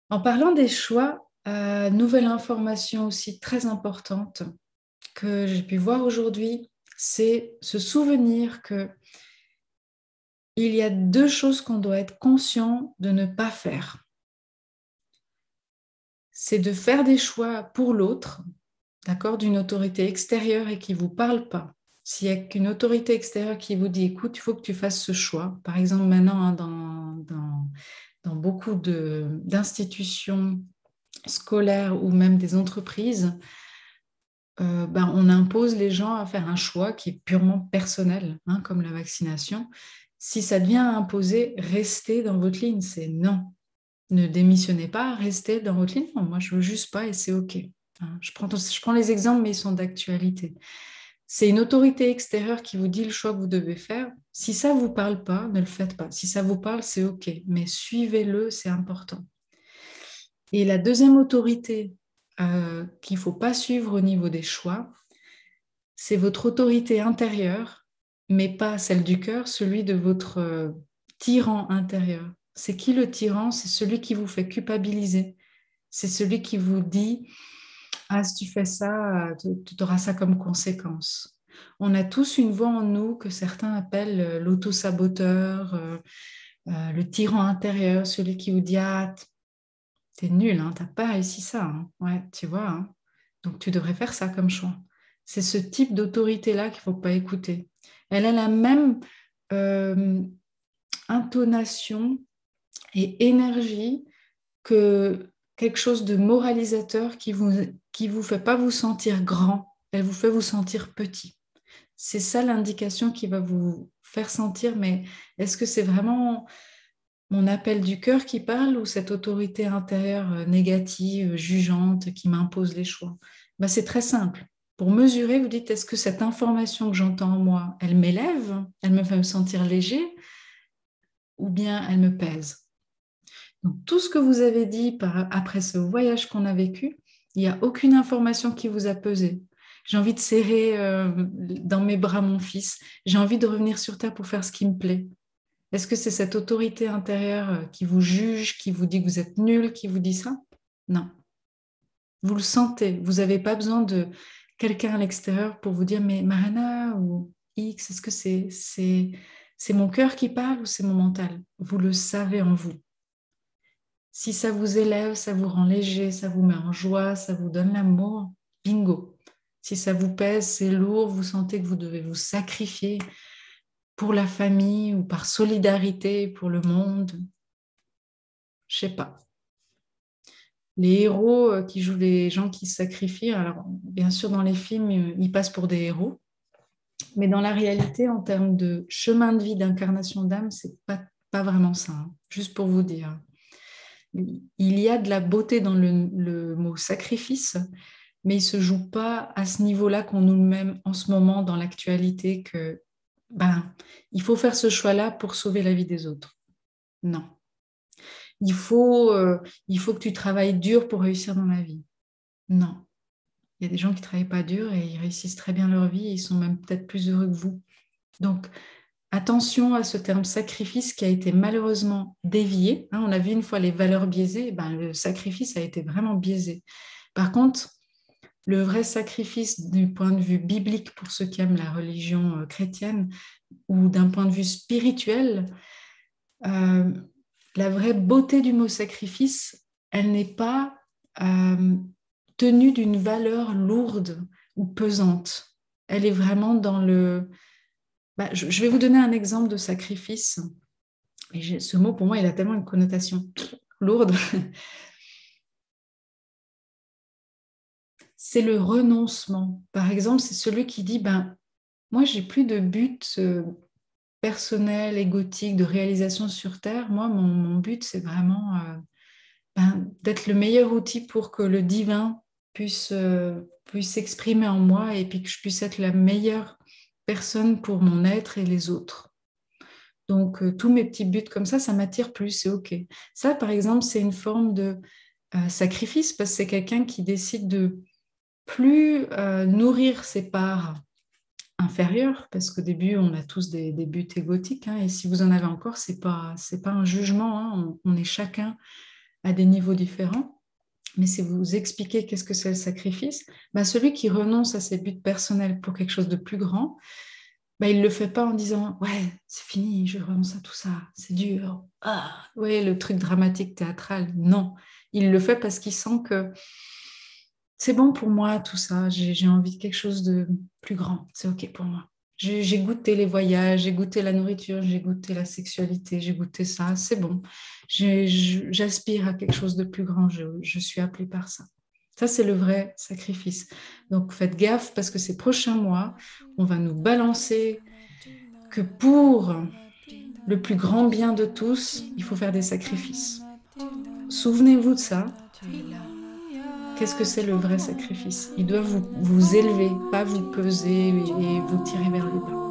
En parlant des choix, nouvelle information aussi très importante que j'ai pu voir aujourd'hui, c'est se souvenir que il y a deux choses qu'on doit être conscient de ne pas faire. C'est de faire des choix pour l'autre, d'accord, d'une autorité extérieure et qui ne vous parle pas. S'il y a qu'une autorité extérieure qui vous dit, écoute, il faut que tu fasses ce choix. Par exemple, maintenant, hein, dans beaucoup d'institutions scolaires ou même des entreprises, on impose les gens à faire un choix qui est purement personnel, hein, comme la vaccination. Si ça devient imposé, restez dans votre ligne, c'est non. Ne démissionnez pas, restez dans votre ligne. Non, moi, je ne veux juste pas et c'est OK. Hein, je prends les exemples, mais ils sont d'actualité. C'est une autorité extérieure qui vous dit le choix que vous devez faire. Si ça ne vous parle pas, ne le faites pas. Si ça vous parle, c'est OK. Mais suivez-le, c'est important. Et la deuxième autorité qu'il ne faut pas suivre au niveau des choix, c'est votre autorité intérieure, mais pas celle du cœur, celui de votre tyran intérieur. C'est qui le tyran? C'est celui qui vous fait culpabiliser. C'est celui qui vous dit, ah, si tu fais ça, tu auras ça comme conséquence. On a tous une voix en nous que certains appellent l'auto-saboteur, le tyran intérieur, celui qui vous dit, ah, t'es nul, hein, t'as pas réussi ça. Hein. Ouais, tu vois. Hein. Donc tu devrais faire ça comme choix. C'est ce type d'autorité-là qu'il ne faut pas écouter. Elle a la même euh, intonation et énergie que quelque chose de moralisateur qui vous fait pas vous sentir grand, elle vous fait vous sentir petit. C'est ça l'indication qui va vous faire sentir, mais est-ce que c'est vraiment mon appel du cœur qui parle ou cette autorité intérieure négative, jugeante, qui m'impose les choix? Ben, c'est très simple. Pour mesurer, vous dites, est-ce que cette information que j'entends en moi, elle m'élève, elle me fait me sentir léger ou bien elle me pèse? Donc, tout ce que vous avez dit après ce voyage qu'on a vécu, il n'y a aucune information qui vous a pesé. J'ai envie de serrer dans mes bras mon fils. J'ai envie de revenir sur Terre pour faire ce qui me plaît. Est-ce que c'est cette autorité intérieure qui vous juge, qui vous dit que vous êtes nul, qui vous dit ça? Non. Vous le sentez. Vous n'avez pas besoin de quelqu'un à l'extérieur pour vous dire, mais Marina ou X, est-ce que c'est mon cœur qui parle ou c'est mon mental? Vous le savez en vous. Si ça vous élève, ça vous rend léger, ça vous met en joie, ça vous donne l'amour, bingo. Si ça vous pèse, c'est lourd, vous sentez que vous devez vous sacrifier pour la famille ou par solidarité pour le monde, je sais pas. Les héros qui jouent les gens qui se sacrifient, alors bien sûr dans les films, ils passent pour des héros, mais dans la réalité, en termes de chemin de vie, d'incarnation d'âme, c'est pas vraiment ça. Hein. Juste pour vous dire. Il y a de la beauté dans le mot sacrifice, mais il ne se joue pas à ce niveau-là qu'on nous met en ce moment dans l'actualité que ben, il faut faire ce choix-là pour sauver la vie des autres. Non. Il faut, euh, il faut que tu travailles dur pour réussir dans la vie. Non. Il y a des gens qui ne travaillent pas dur et ils réussissent très bien leur vie et ils sont même peut-être plus heureux que vous. Donc, attention à ce terme sacrifice qui a été malheureusement dévié. Hein, on a vu une fois les valeurs biaisées, ben, le sacrifice a été vraiment biaisé. Par contre, le vrai sacrifice du point de vue biblique pour ceux qui aiment la religion chrétienne ou d'un point de vue spirituel, euh, la vraie beauté du mot sacrifice, elle n'est pas euh, tenue d'une valeur lourde ou pesante. Elle est vraiment dans le... Bah, je vais vous donner un exemple de sacrifice. Et ce mot, pour moi, il a tellement une connotation lourde. C'est le renoncement. Par exemple, c'est celui qui dit, ben, moi, j'ai plus de but personnel, égotique, de réalisation sur Terre. Moi, mon but, c'est vraiment d'être le meilleur outil pour que le divin puisse s'exprimer en moi et puis que je puisse être la meilleure personne pour mon être et les autres. Donc, tous mes petits buts comme ça m'attire plus, c'est OK. Ça, par exemple, c'est une forme de sacrifice parce que c'est quelqu'un qui décide de plus nourrir ses parts inférieures, parce qu'au début, on a tous des buts égotiques, hein, et si vous en avez encore, c'est pas un jugement, hein, on est chacun à des niveaux différents. Mais si vous expliquez qu'est-ce que c'est le sacrifice, ben celui qui renonce à ses buts personnels pour quelque chose de plus grand, ben il ne le fait pas en disant ouais, c'est fini, je renonce à tout ça, c'est dur. Ah, ouais, le truc dramatique, théâtral. Non, il le fait parce qu'il sent que c'est bon pour moi, tout ça. J'ai envie de quelque chose de plus grand. C'est OK pour moi. J'ai goûté les voyages, j'ai goûté la nourriture, j'ai goûté la sexualité, j'ai goûté ça. C'est bon. J'aspire à quelque chose de plus grand. Je suis appelée par ça. Ça, c'est le vrai sacrifice. Donc, faites gaffe parce que ces prochains mois, on va nous balancer que pour le plus grand bien de tous, il faut faire des sacrifices. Souvenez-vous de ça. Qu'est-ce que c'est le vrai sacrifice? Il doit vous élever, pas vous peser et vous tirer vers le bas.